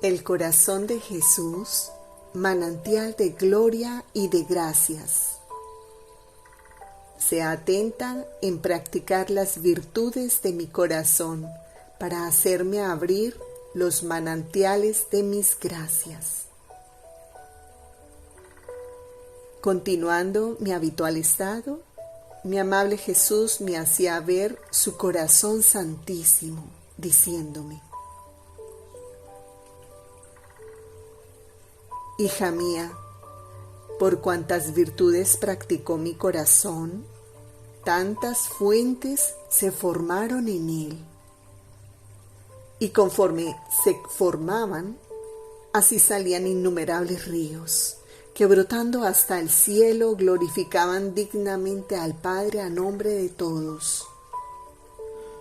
El corazón de Jesús, manantial de gloria y de gracias. Se atenta en practicar las virtudes de mi corazón para hacerme abrir los manantiales de mis gracias. Continuando mi habitual estado, mi amable Jesús me hacía ver su corazón santísimo, diciéndome: Hija mía, por cuantas virtudes practicó mi corazón, tantas fuentes se formaron en él. Y conforme se formaban, así salían innumerables ríos, que brotando hasta el cielo glorificaban dignamente al Padre a nombre de todos.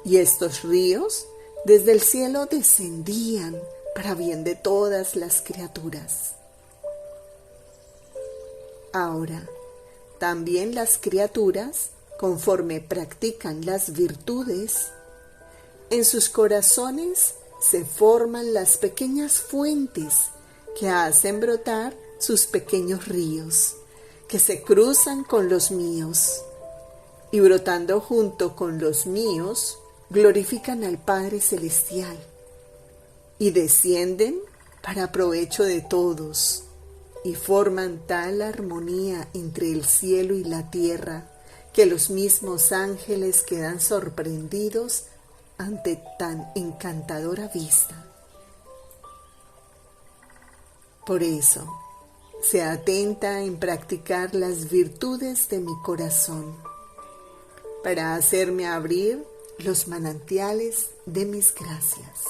Y estos ríos desde el cielo descendían para bien de todas las criaturas. Ahora, también las criaturas, conforme practican las virtudes, en sus corazones se forman las pequeñas fuentes que hacen brotar sus pequeños ríos, que se cruzan con los míos, y brotando junto con los míos, glorifican al Padre Celestial, y descienden para provecho de todos, y forman tal armonía entre el cielo y la tierra, que los mismos ángeles quedan sorprendidos ante tan encantadora vista. Por eso, se atenta en practicar las virtudes de mi corazón, para hacerme abrir los manantiales de mis gracias.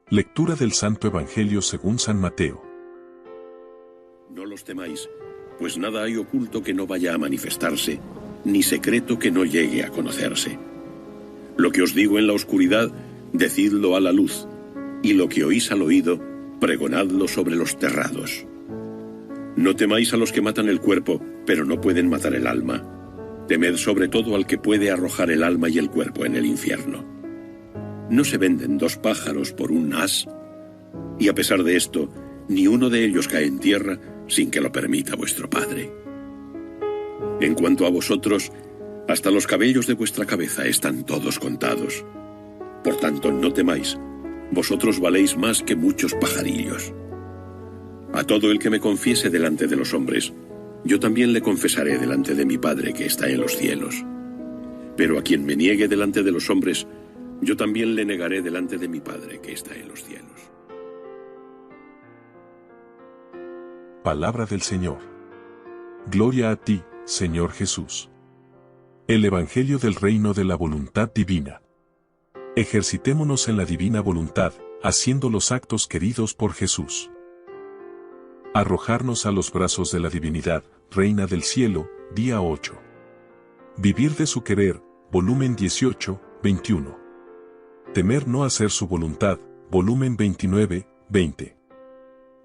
Lectura del Santo Evangelio según San Mateo. No los temáis, pues nada hay oculto que no vaya a manifestarse, ni secreto que no llegue a conocerse. Lo que os digo en la oscuridad, decidlo a la luz, y lo que oís al oído, pregonadlo sobre los terrados. No temáis a los que matan el cuerpo, pero no pueden matar el alma. Temed sobre todo al que puede arrojar el alma y el cuerpo en el infierno. ¿No se venden 2 pájaros por un as? Y a pesar de esto, ni uno de ellos cae en tierra sin que lo permita vuestro Padre. En cuanto a vosotros, hasta los cabellos de vuestra cabeza están todos contados. Por tanto, no temáis, vosotros valéis más que muchos pajarillos. A todo el que me confiese delante de los hombres, yo también le confesaré delante de mi Padre que está en los cielos. Pero a quien me niegue delante de los hombres, yo también le negaré delante de mi Padre que está en los cielos. Palabra del Señor. Gloria a ti, Señor Jesús. El Evangelio del Reino de la Voluntad Divina. Ejercitémonos en la divina voluntad, haciendo los actos queridos por Jesús. Arrojarnos a los brazos de la divinidad, Reina del Cielo, día 8. Vivir de su querer, volumen 18, 21. Temer no hacer su voluntad, volumen 29, 20.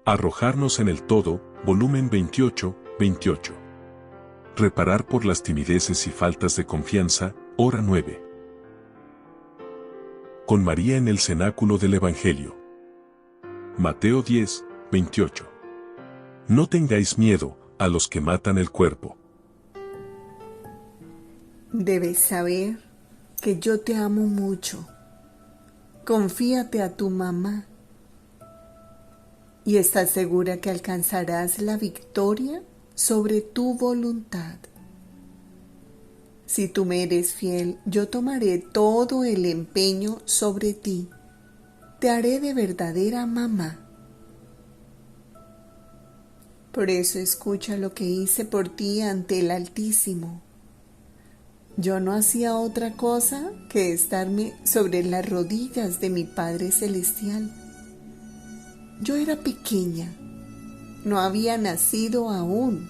Arrojarnos en el todo, volumen 28, 28. Reparar por las timideces y faltas de confianza, hora 9. Con María en el cenáculo del Evangelio. Mateo 10, 28. No tengáis miedo a los que matan el cuerpo. Debes saber que yo te amo mucho. Confíate a tu mamá y estás segura que alcanzarás la victoria sobre tu voluntad. Si tú me eres fiel, yo tomaré todo el empeño sobre ti. Te haré de verdadera mamá. Por eso escucha lo que hice por ti ante el Altísimo. Yo no hacía otra cosa que estarme sobre las rodillas de mi Padre Celestial. Yo era pequeña, no había nacido aún,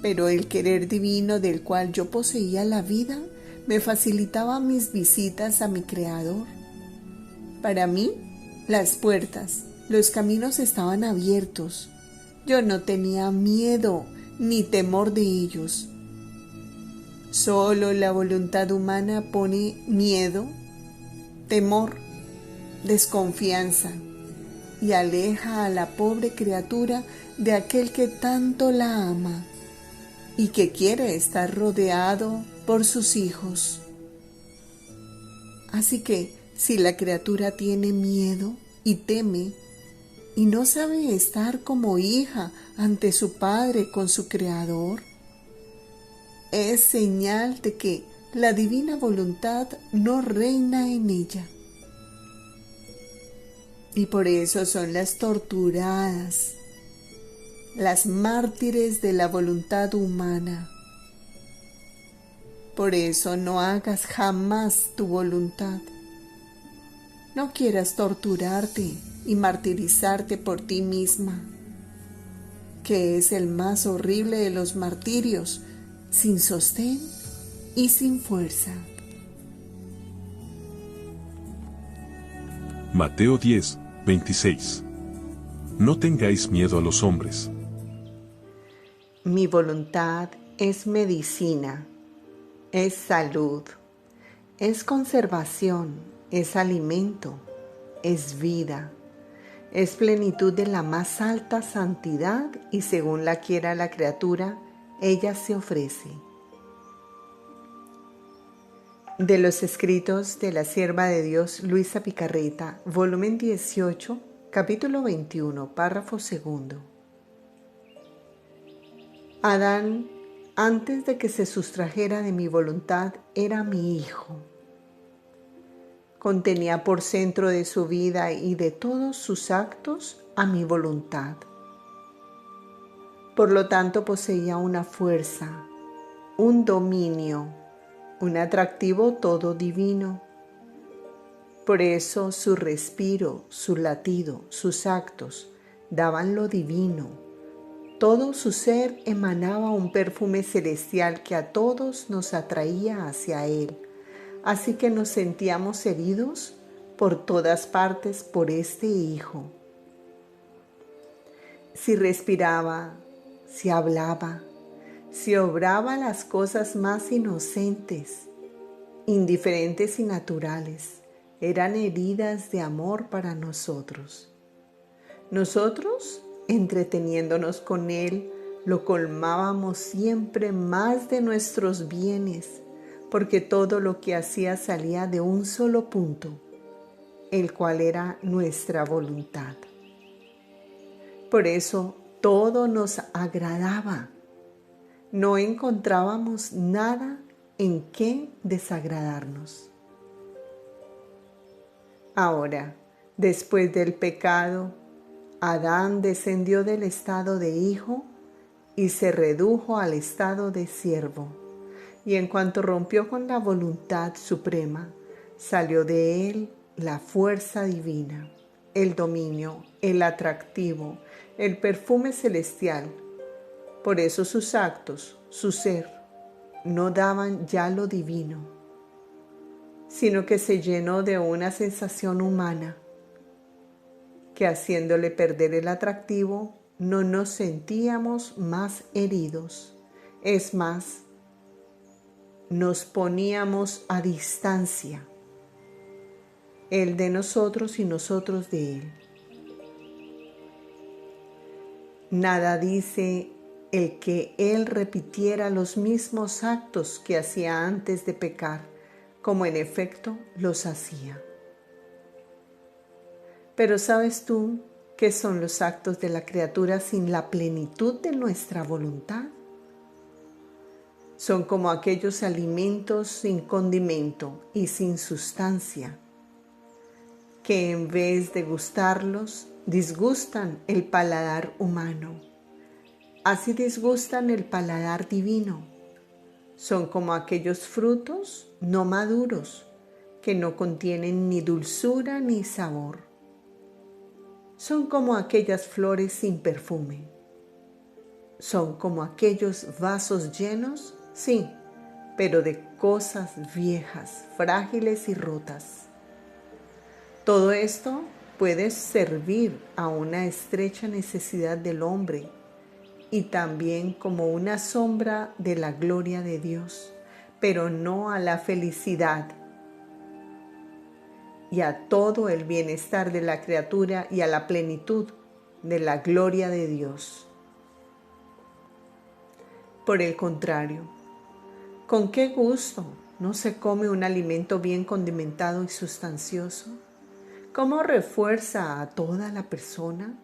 pero el querer divino del cual yo poseía la vida me facilitaba mis visitas a mi Creador. Para mí, las puertas, los caminos estaban abiertos, Yo no tenía miedo ni temor de ellos. Solo la voluntad humana pone miedo, temor, desconfianza y aleja a la pobre criatura de aquel que tanto la ama y que quiere estar rodeado por sus hijos. Así que si la criatura tiene miedo y teme y no sabe estar como hija ante su padre con su Creador, es señal de que la divina voluntad no reina en ella. Y por eso son las torturadas, las mártires de la voluntad humana. Por eso no hagas jamás tu voluntad. No quieras torturarte y martirizarte por ti misma, que es el más horrible de los martirios, sin sostén y sin fuerza. Mateo 10, 26. No tengáis miedo a los hombres. Mi voluntad es medicina, es salud, es conservación, es alimento, es vida, es plenitud de la más alta santidad y según la quiera la criatura, ella se ofrece. De los escritos de la sierva de Dios Luisa Picarreta, volumen 18, capítulo 21, párrafo 2. Adán, antes de que se sustrajera de mi voluntad, era mi hijo. Contenía por centro de su vida y de todos sus actos a mi voluntad. Por lo tanto, poseía una fuerza, un dominio, un atractivo todo divino. Por eso su respiro, su latido, sus actos daban lo divino. Todo su ser emanaba un perfume celestial que a todos nos atraía hacia él. Así que nos sentíamos heridos por todas partes por este hijo. Si respiraba, si hablaba, si obraba las cosas más inocentes, indiferentes y naturales, eran heridas de amor para nosotros. Nosotros, entreteniéndonos con él, lo colmábamos siempre más de nuestros bienes, porque todo lo que hacía salía de un solo punto, el cual era nuestra voluntad. Por eso todo nos agradaba. No encontrábamos nada en qué desagradarnos. Ahora, después del pecado, Adán descendió del estado de hijo y se redujo al estado de siervo. Y en cuanto rompió con la voluntad suprema, salió de él la fuerza divina, el dominio, el atractivo, el perfume celestial. Por eso sus actos, su ser, no daban ya lo divino, sino que se llenó de una sensación humana, que haciéndole perder el atractivo, no nos sentíamos más heridos. Es más, nos poníamos a distancia, él de nosotros y nosotros de él. Nada dice el que él repitiera los mismos actos que hacía antes de pecar, como en efecto los hacía. Pero ¿sabes tú qué son los actos de la criatura sin la plenitud de nuestra voluntad? Son como aquellos alimentos sin condimento y sin sustancia, que en vez de gustarlos, disgustan el paladar humano. Así disgustan el paladar divino. Son como aquellos frutos no maduros, que no contienen ni dulzura ni sabor. Son como aquellas flores sin perfume. Son como aquellos vasos llenos, sí, pero de cosas viejas, frágiles y rotas. Todo esto puede servir a una estrecha necesidad del hombre y también como una sombra de la gloria de Dios, pero no a la felicidad y a todo el bienestar de la criatura y a la plenitud de la gloria de Dios. Por el contrario, ¿con qué gusto no se come un alimento bien condimentado y sustancioso? ¿Cómo refuerza a toda la persona?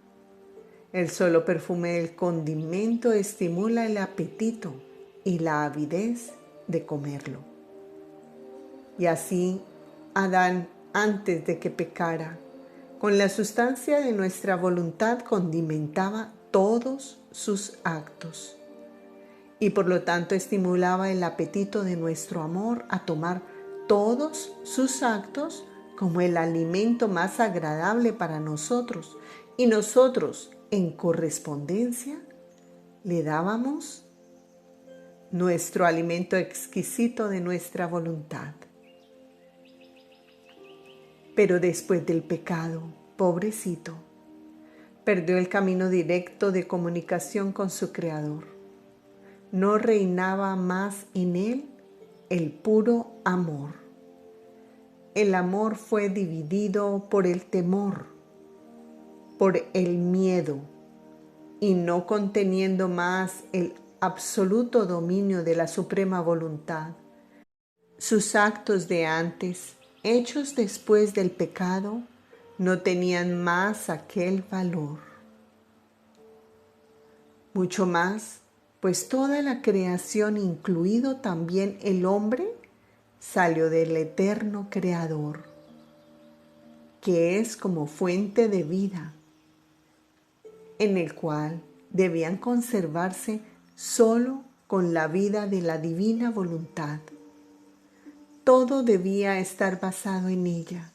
El solo perfume del condimento estimula el apetito y la avidez de comerlo. Y así, Adán, antes de que pecara, con la sustancia de nuestra voluntad condimentaba todos sus actos y por lo tanto estimulaba el apetito de nuestro amor a tomar todos sus actos como el alimento más agradable para nosotros, y nosotros, en correspondencia, le dábamos nuestro alimento exquisito de nuestra voluntad. Pero después del pecado, pobrecito, perdió el camino directo de comunicación con su Creador. No reinaba más en él el puro amor. El amor fue dividido por el temor, por el miedo, y no conteniendo más el absoluto dominio de la suprema voluntad. Sus actos de antes, hechos después del pecado, no tenían más aquel valor. Mucho más, pues toda la creación, incluido también el hombre, salió del eterno Creador, que es como fuente de vida, en el cual debían conservarse solo con la vida de la divina voluntad. Todo debía estar basado en ella,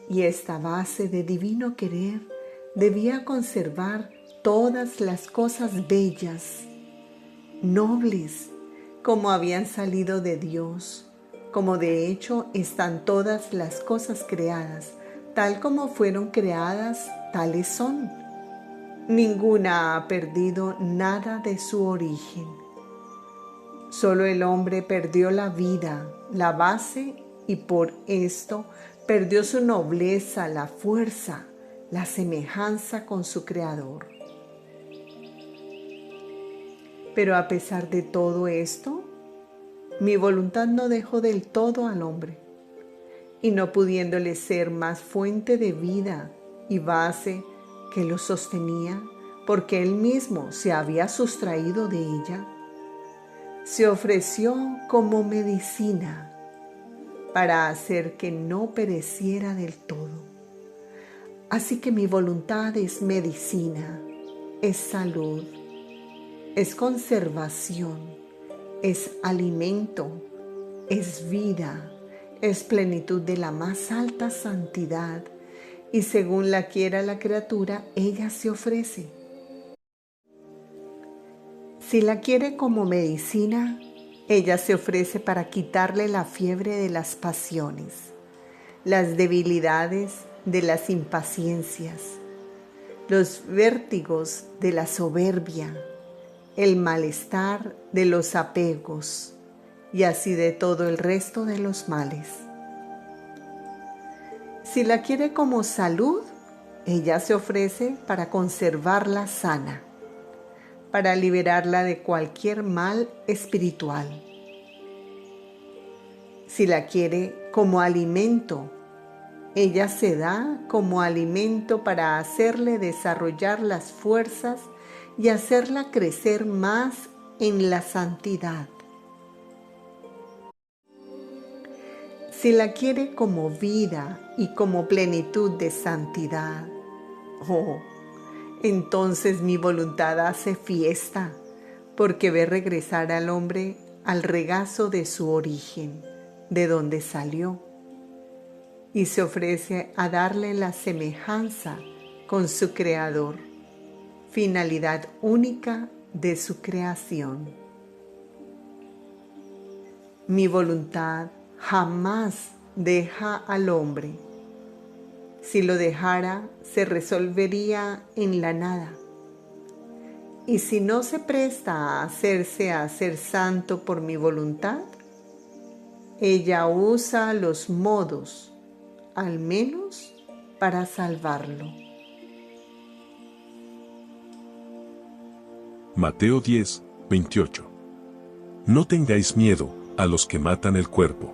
y esta base de divino querer debía conservar todas las cosas bellas, nobles, como habían salido de Dios, como de hecho están todas las cosas creadas, tal como fueron creadas, tales son. Ninguna ha perdido nada de su origen. Solo el hombre perdió la vida, la base, y por esto perdió su nobleza, la fuerza, la semejanza con su Creador. Pero a pesar de todo esto, mi voluntad no dejó del todo al hombre, y no pudiéndole ser más fuente de vida y base que lo sostenía, porque él mismo se había sustraído de ella, se ofreció como medicina para hacer que no pereciera del todo. Así que mi voluntad es medicina, es salud, es conservación, es alimento, es vida, es plenitud de la más alta santidad, y según la quiera la criatura, ella se ofrece. Si la quiere como medicina, ella se ofrece para quitarle la fiebre de las pasiones, las debilidades de las impaciencias, los vértigos de la soberbia, el malestar de los apegos y así de todo el resto de los males. Si la quiere como salud, ella se ofrece para conservarla sana, para liberarla de cualquier mal espiritual. Si la quiere como alimento, ella se da como alimento para hacerle desarrollar las fuerzas y hacerla crecer más en la santidad. Si la quiere como vida y como plenitud de santidad, entonces mi voluntad hace fiesta, porque ve regresar al hombre al regazo de su origen, de donde salió, y se ofrece a darle la semejanza con su Creador, finalidad única de su creación. Mi voluntad jamás deja al hombre, Si lo dejara, se resolvería en la nada. Y si no se presta a ser santo por mi voluntad, ella usa los modos, al menos para salvarlo. Mateo 10, 28. No tengáis miedo a los que matan el cuerpo.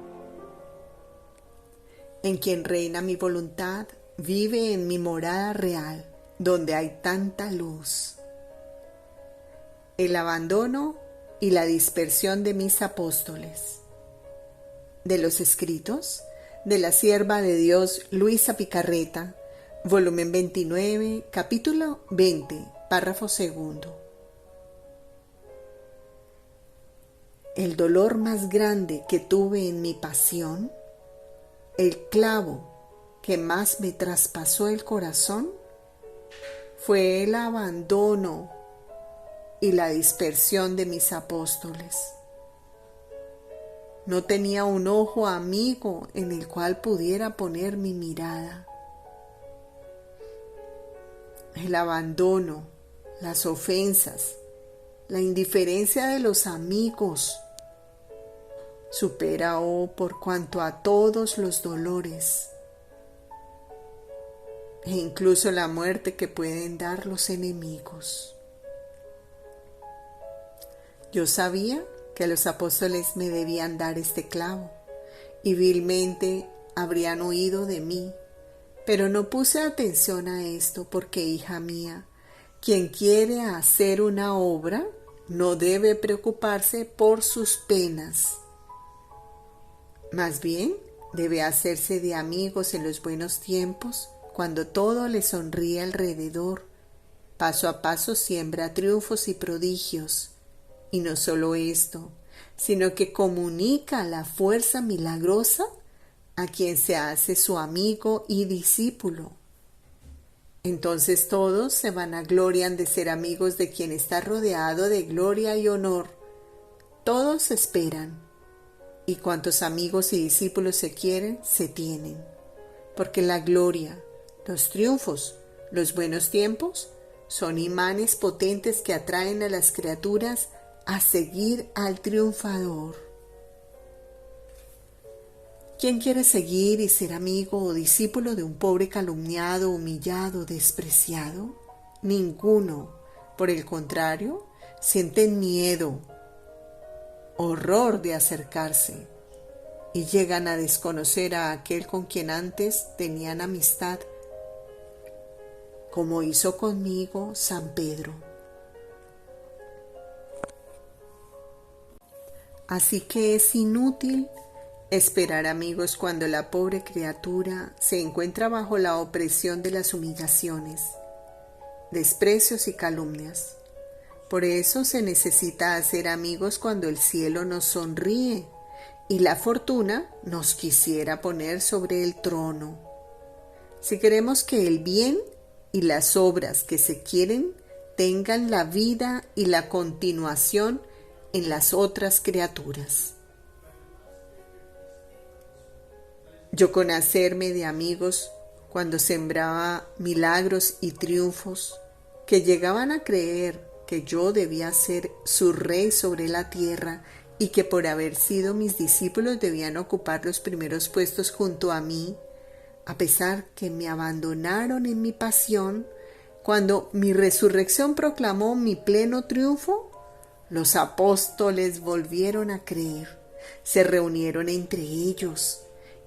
En quien reina mi voluntad, vive en mi morada real, donde hay tanta luz. El abandono y la dispersión de mis apóstoles. De los escritos de la sierva de Dios Luisa Picarreta, volumen 29, capítulo 20, párrafo segundo. El dolor más grande que tuve en mi pasión, el clavo que más me traspasó el corazón, fue el abandono y la dispersión de mis apóstoles. No tenía un ojo amigo en el cual pudiera poner mi mirada. El abandono, las ofensas, la indiferencia de los amigos supera por cuanto a todos los dolores e incluso la muerte que pueden dar los enemigos. Yo sabía que los apóstoles me debían dar este clavo y vilmente habrían huido de mí, pero no puse atención a esto porque, hija mía, quien quiere hacer una obra no debe preocuparse por sus penas. Más bien, debe hacerse de amigos en los buenos tiempos, cuando todo le sonríe alrededor. Paso a paso siembra triunfos y prodigios. Y no solo esto, sino que comunica la fuerza milagrosa a quien se hace su amigo y discípulo. Entonces todos se vanaglorian de ser amigos de quien está rodeado de gloria y honor. Todos esperan. Y cuantos amigos y discípulos se quieren, se tienen. Porque la gloria, los triunfos, los buenos tiempos, son imanes potentes que atraen a las criaturas a seguir al triunfador. ¿Quién quiere seguir y ser amigo o discípulo de un pobre calumniado, humillado, despreciado? Ninguno. Por el contrario, sienten miedo, horror de acercarse y llegan a desconocer a aquel con quien antes tenían amistad, como hizo conmigo San Pedro. Así que es inútil esperar amigos cuando la pobre criatura se encuentra bajo la opresión de las humillaciones, desprecios y calumnias. Por eso se necesita hacer amigos cuando el cielo nos sonríe y la fortuna nos quisiera poner sobre el trono. Si queremos que el bien y las obras que se quieren tengan la vida y la continuación en las otras criaturas. Yo, con hacerme de amigos cuando sembraba milagros y triunfos, que llegaban a creer que yo debía ser su rey sobre la tierra y que por haber sido mis discípulos debían ocupar los primeros puestos junto a mí, a pesar que me abandonaron en mi pasión, cuando mi resurrección proclamó mi pleno triunfo, los apóstoles volvieron a creer, se reunieron entre ellos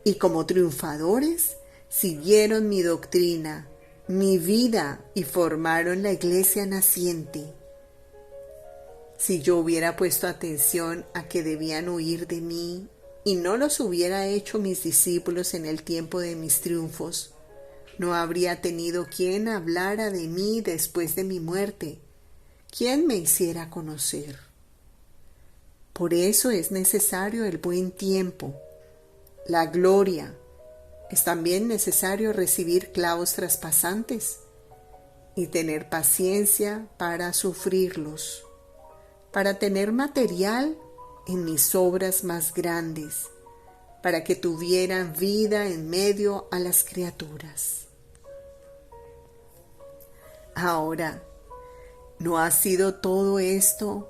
y como triunfadores siguieron mi doctrina, mi vida y formaron la iglesia naciente. Si yo hubiera puesto atención a que debían huir de mí y no los hubiera hecho mis discípulos en el tiempo de mis triunfos, no habría tenido quien hablara de mí después de mi muerte, quien me hiciera conocer. Por eso es necesario el buen tiempo, la gloria. Es también necesario recibir clavos traspasantes y tener paciencia para sufrirlos, para tener material en mis obras más grandes, para que tuvieran vida en medio a las criaturas. Ahora, ¿no ha sido todo esto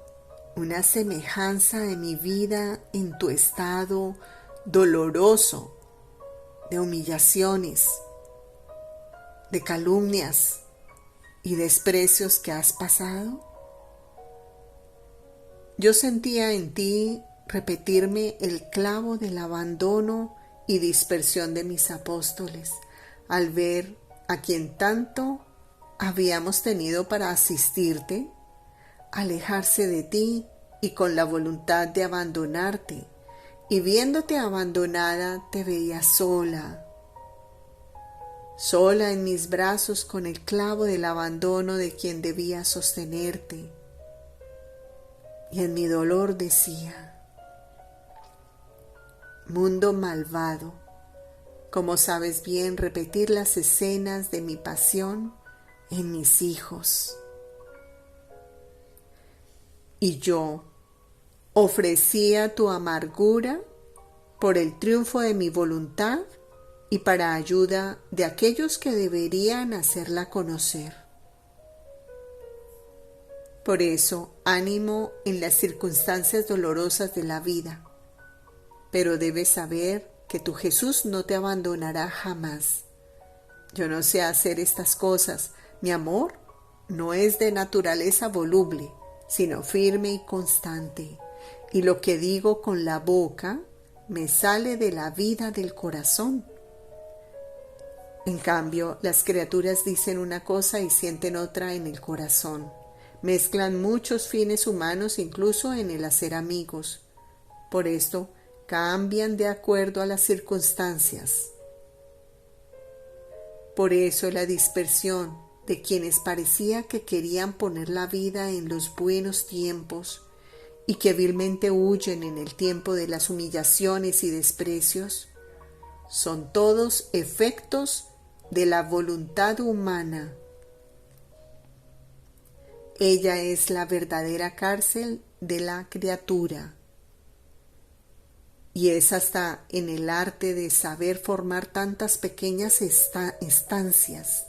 una semejanza de mi vida en tu estado doloroso de humillaciones, de calumnias y desprecios que has pasado? Yo sentía en ti repetirme el clavo del abandono y dispersión de mis apóstoles, al ver a quien tanto habíamos tenido para asistirte, alejarse de ti y con la voluntad de abandonarte, y viéndote abandonada te veía sola en mis brazos con el clavo del abandono de quien debía sostenerte. Y en mi dolor decía: mundo malvado, ¿cómo sabes bien repetir las escenas de mi pasión en mis hijos? Y yo ofrecía tu amargura por el triunfo de mi voluntad y para ayuda de aquellos que deberían hacerla conocer. Por eso, ánimo en las circunstancias dolorosas de la vida, pero debes saber que tu Jesús no te abandonará jamás. Yo no sé hacer estas cosas. Mi amor no es de naturaleza voluble, sino firme y constante. Y lo que digo con la boca me sale de la vida del corazón. En cambio, las criaturas dicen una cosa y sienten otra en el corazón. Mezclan muchos fines humanos incluso en el hacer amigos. Por esto, cambian de acuerdo a las circunstancias. Por eso la dispersión de quienes parecía que querían poner la vida en los buenos tiempos y que vilmente huyen en el tiempo de las humillaciones y desprecios, son todos efectos de la voluntad humana. Ella es la verdadera cárcel de la criatura. Y es hasta en el arte de saber formar tantas pequeñas estancias,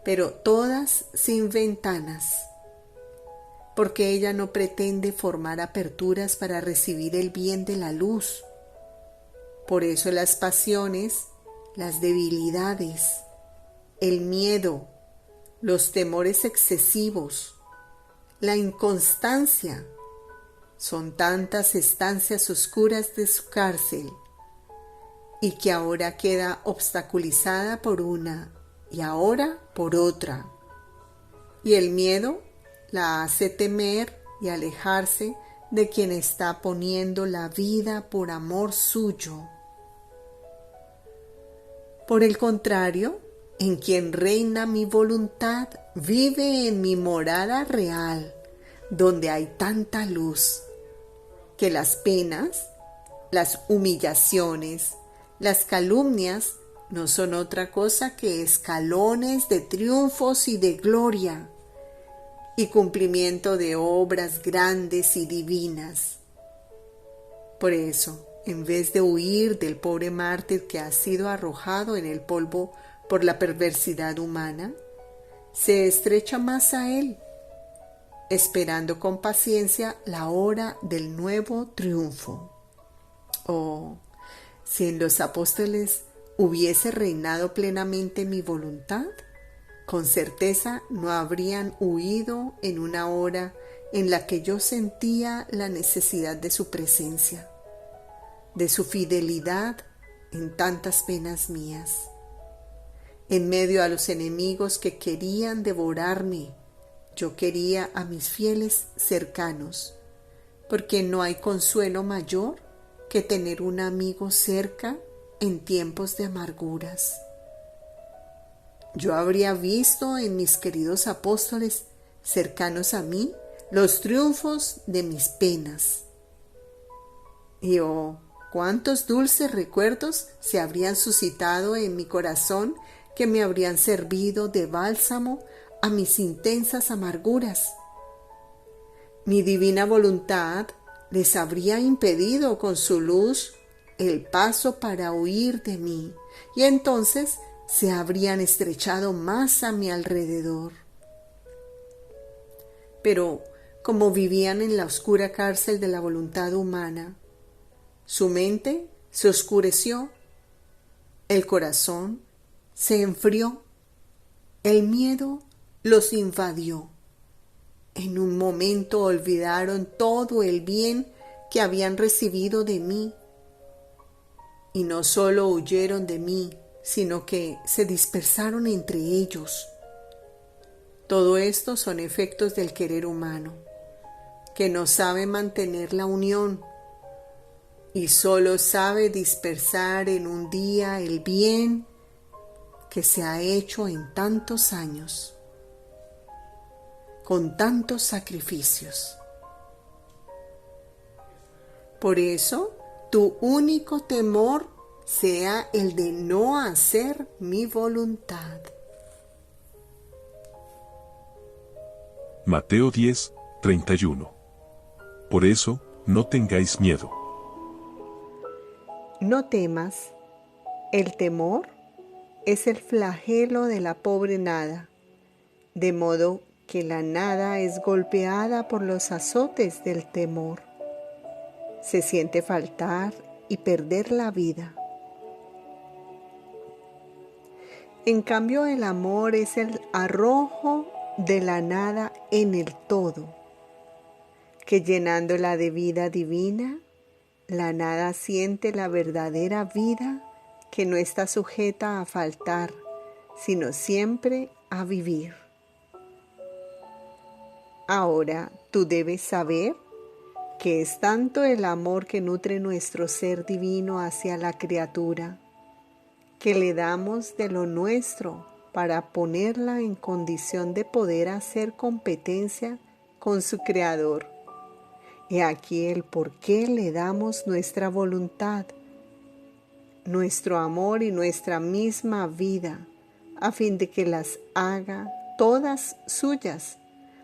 pero todas sin ventanas, porque ella no pretende formar aperturas para recibir el bien de la luz. Por eso las pasiones, las debilidades, el miedo, los temores excesivos, la inconstancia, son tantas estancias oscuras de su cárcel y que ahora queda obstaculizada por una y ahora por otra. Y el miedo la hace temer y alejarse de quien está poniendo la vida por amor suyo. Por el contrario, en quien reina mi voluntad, vive en mi morada real, donde hay tanta luz, que las penas, las humillaciones, las calumnias no son otra cosa que escalones de triunfos y de gloria, y cumplimiento de obras grandes y divinas. Por eso, en vez de huir del pobre mártir que ha sido arrojado en el polvo por la perversidad humana, se estrecha más a él, esperando con paciencia la hora del nuevo triunfo. Oh, si en los apóstoles hubiese reinado plenamente mi voluntad, con certeza no habrían huido en una hora en la que yo sentía la necesidad de su presencia, de su fidelidad en tantas penas mías. En medio a los enemigos que querían devorarme, yo quería a mis fieles cercanos, porque no hay consuelo mayor que tener un amigo cerca en tiempos de amarguras. Yo habría visto en mis queridos apóstoles cercanos a mí los triunfos de mis penas. Y oh, cuántos dulces recuerdos se habrían suscitado en mi corazón que me habrían servido de bálsamo a mis intensas amarguras. Mi divina voluntad les habría impedido con su luz el paso para huir de mí, y entonces se habrían estrechado más a mi alrededor. Pero como vivían en la oscura cárcel de la voluntad humana, su mente se oscureció, el corazón se enfrió, el miedo los invadió. En un momento olvidaron todo el bien que habían recibido de mí. Y no solo huyeron de mí, sino que se dispersaron entre ellos. Todo esto son efectos del querer humano, que no sabe mantener la unión y solo sabe dispersar en un día el bien que se ha hecho en tantos años, con tantos sacrificios. Por eso, tu único temor sea el de no hacer mi voluntad. Mateo 10, 31. Por eso, no tengáis miedo. No temas. El temor es el flagelo de la pobre nada, de modo que la nada es golpeada por los azotes del temor. Se siente faltar y perder la vida. En cambio, el amor es el arrojo de la nada en el todo, que llenándola de vida divina, la nada siente la verdadera vida que no está sujeta a faltar, sino siempre a vivir. Ahora tú debes saber que es tanto el amor que nutre nuestro ser divino hacia la criatura, que le damos de lo nuestro para ponerla en condición de poder hacer competencia con su Creador. He aquí el por qué le damos nuestra voluntad, nuestro amor y nuestra misma vida, a fin de que las haga todas suyas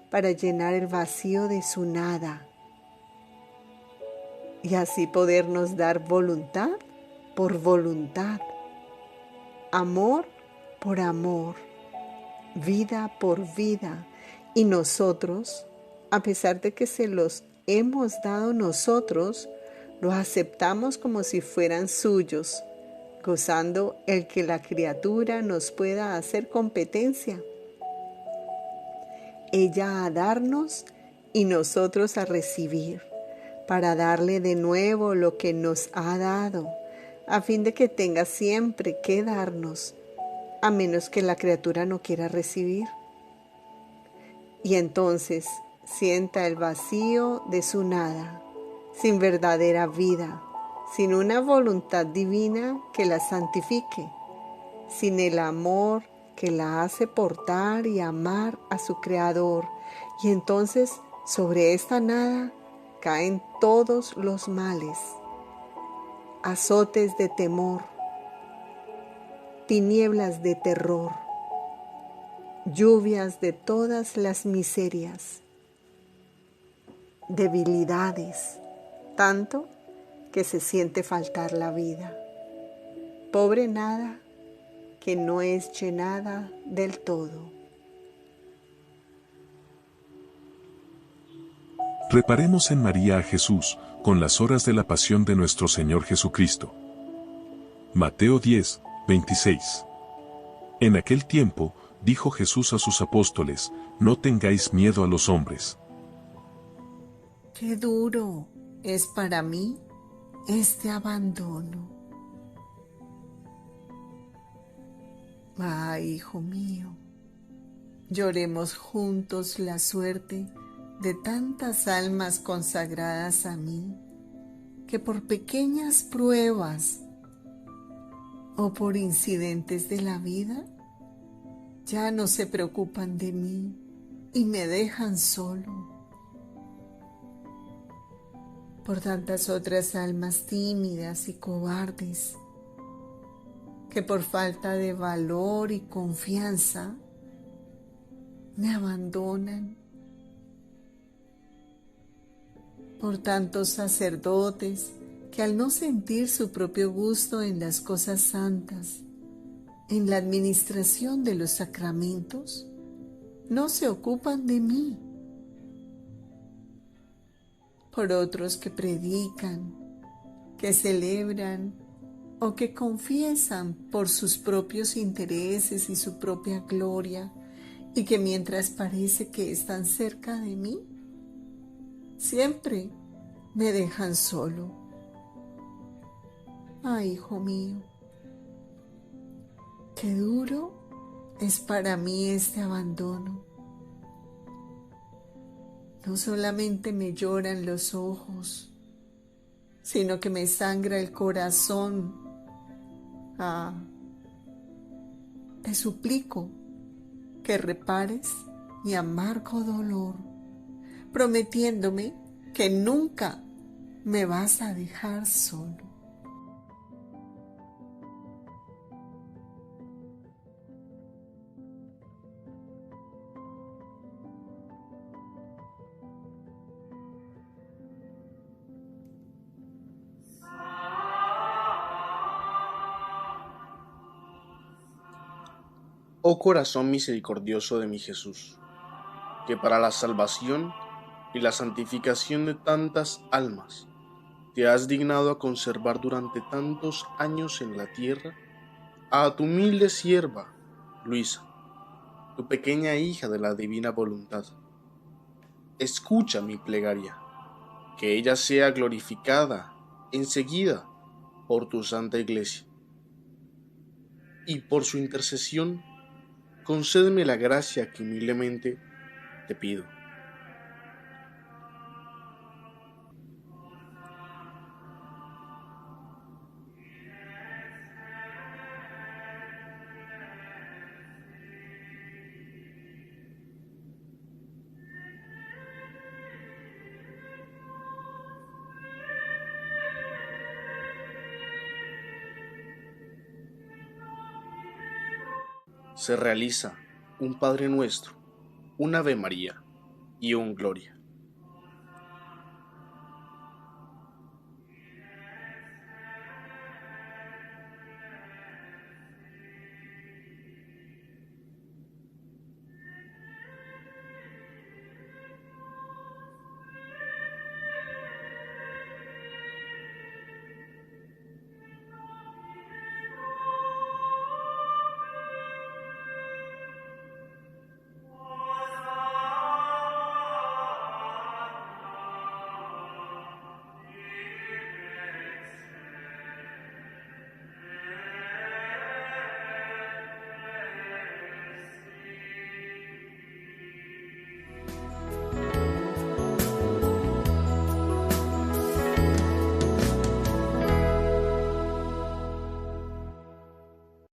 para llenar el vacío de su nada y así podernos dar voluntad por voluntad, amor por amor, vida por vida, y nosotros, a pesar de que se los hemos dado nosotros, los aceptamos como si fueran suyos, gozando el que la criatura nos pueda hacer competencia. Ella a darnos y nosotros a recibir, para darle de nuevo lo que nos ha dado, a fin de que tenga siempre que darnos, a menos que la criatura no quiera recibir. Y entonces sienta el vacío de su nada, sin verdadera vida, sin una voluntad divina que la santifique, sin el amor que la hace portar y amar a su Creador. Y entonces sobre esta nada caen todos los males, azotes de temor, tinieblas de terror, lluvias de todas las miserias, debilidades, tanto que se siente faltar la vida. Pobre nada que no es llenada del todo. Reparemos en María a Jesús, con las horas de la pasión de nuestro Señor Jesucristo. Mateo 10, 26. En aquel tiempo, dijo Jesús a sus apóstoles, no tengáis miedo a los hombres. Qué duro es para mí este abandono. Ay, hijo mío, lloremos juntos la suerte de tantas almas consagradas a mí, que por pequeñas pruebas o por incidentes de la vida, ya no se preocupan de mí y me dejan solo. Por tantas otras almas tímidas y cobardes, que por falta de valor y confianza me abandonan. Por tantos sacerdotes que al no sentir su propio gusto en las cosas santas, en la administración de los sacramentos no se ocupan de mí. Por otros que predican, que celebran o que confiesan por sus propios intereses y su propia gloria, y que mientras parece que están cerca de mí, siempre me dejan solo. Ay, hijo mío, qué duro es para mí este abandono. No solamente me lloran los ojos, sino que me sangra el corazón. Te suplico que repares mi amargo dolor, prometiéndome que nunca me vas a dejar solo. Oh corazón misericordioso de mi Jesús, que para la salvación y la santificación de tantas almas te has dignado a conservar durante tantos años en la tierra a tu humilde sierva, Luisa, tu pequeña hija de la divina voluntad. Escucha mi plegaria, que ella sea glorificada enseguida por tu santa iglesia, y por su intercesión concédeme la gracia que humildemente te pido. Se realiza un Padre Nuestro, un Ave María y un Gloria.